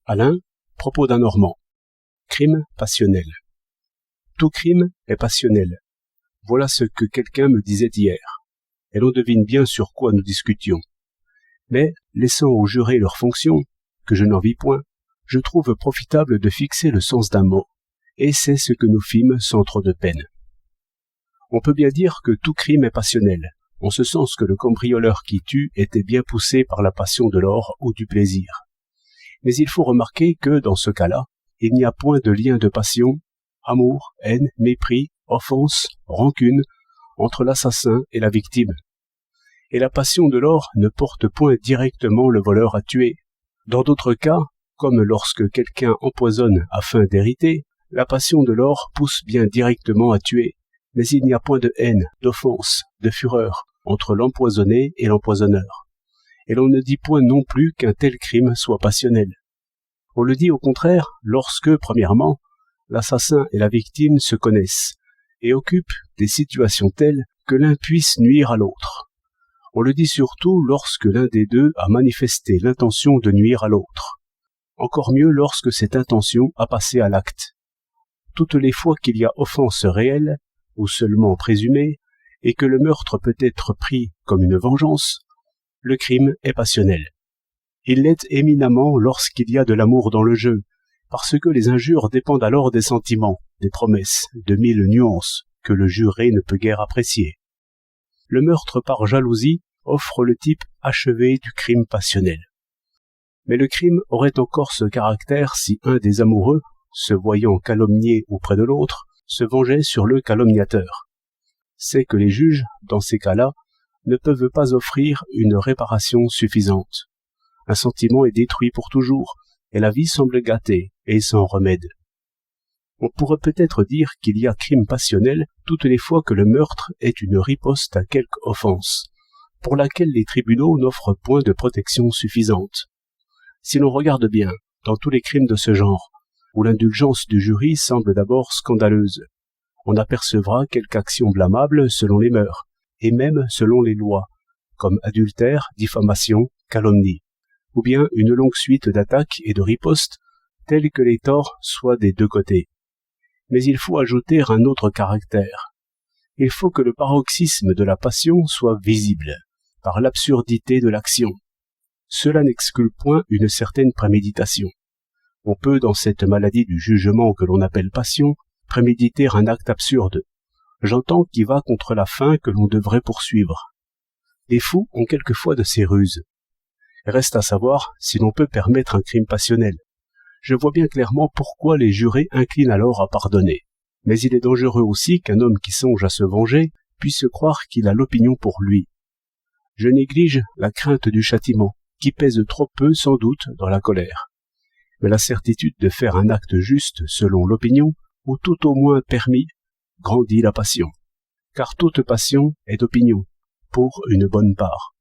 Alain, propos d'un Normand. Crime passionnel. Tout crime est passionnel. Voilà ce que quelqu'un me disait hier. Et l'on devine bien sur quoi nous discutions. Mais, laissant aux jurés leurs fonctions, que je n'en vis point, je trouve profitable de fixer le sens d'un mot. Et c'est ce que nous fîmes sans trop de peine. On peut bien dire que tout crime est passionnel, en ce sens que le cambrioleur qui tue était bien poussé par la passion de l'or ou du plaisir. Mais il faut remarquer que, dans ce cas-là, il n'y a point de lien de passion, amour, haine, mépris, offense, rancune, entre l'assassin et la victime. Et la passion de l'or ne porte point directement le voleur à tuer. Dans d'autres cas, comme lorsque quelqu'un empoisonne afin d'hériter, la passion de l'or pousse bien directement à tuer, mais il n'y a point de haine, d'offense, de fureur entre l'empoisonné et l'empoisonneur. Et l'on ne dit point non plus qu'un tel crime soit passionnel. On le dit au contraire lorsque, premièrement, l'assassin et la victime se connaissent et occupent des situations telles que l'un puisse nuire à l'autre. On le dit surtout lorsque l'un des deux a manifesté l'intention de nuire à l'autre. Encore mieux lorsque cette intention a passé à l'acte. Toutes les fois qu'il y a offense réelle, ou seulement présumée, et que le meurtre peut être pris comme une vengeance, le crime est passionnel. Il l'est éminemment lorsqu'il y a de l'amour dans le jeu, parce que les injures dépendent alors des sentiments, des promesses, de mille nuances que le juré ne peut guère apprécier. Le meurtre par jalousie offre le type achevé du crime passionnel. Mais le crime aurait encore ce caractère si un des amoureux, se voyant calomnié auprès de l'autre, se vengeait sur le calomniateur. C'est que les juges, dans ces cas-là, ne peuvent pas offrir une réparation suffisante. Un sentiment est détruit pour toujours, et la vie semble gâtée et sans remède. On pourrait peut-être dire qu'il y a crime passionnel toutes les fois que le meurtre est une riposte à quelque offense, pour laquelle les tribunaux n'offrent point de protection suffisante. Si l'on regarde bien, dans tous les crimes de ce genre, où l'indulgence du jury semble d'abord scandaleuse, on apercevra quelque action blâmable selon les mœurs, et même selon les lois, comme adultère, diffamation, calomnie, ou bien une longue suite d'attaques et de ripostes, telles que les torts soient des deux côtés. Mais il faut ajouter un autre caractère. Il faut que le paroxysme de la passion soit visible, par l'absurdité de l'action. Cela n'exclut point une certaine préméditation. On peut, dans cette maladie du jugement que l'on appelle passion, préméditer un acte absurde. J'entends qui va contre la fin que l'on devrait poursuivre. Les fous ont quelquefois de ces ruses. Reste à savoir si l'on peut permettre un crime passionnel. Je vois bien clairement pourquoi les jurés inclinent alors à pardonner. Mais il est dangereux aussi qu'un homme qui songe à se venger puisse croire qu'il a l'opinion pour lui. Je néglige la crainte du châtiment, qui pèse trop peu sans doute dans la colère. Mais la certitude de faire un acte juste selon l'opinion, ou tout au moins permis, grandit la passion. Car toute passion est opinion, pour une bonne part.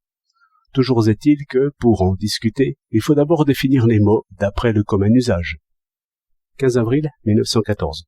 Toujours est-il que, pour en discuter, il faut d'abord définir les mots d'après le commun usage. 15 avril 1914.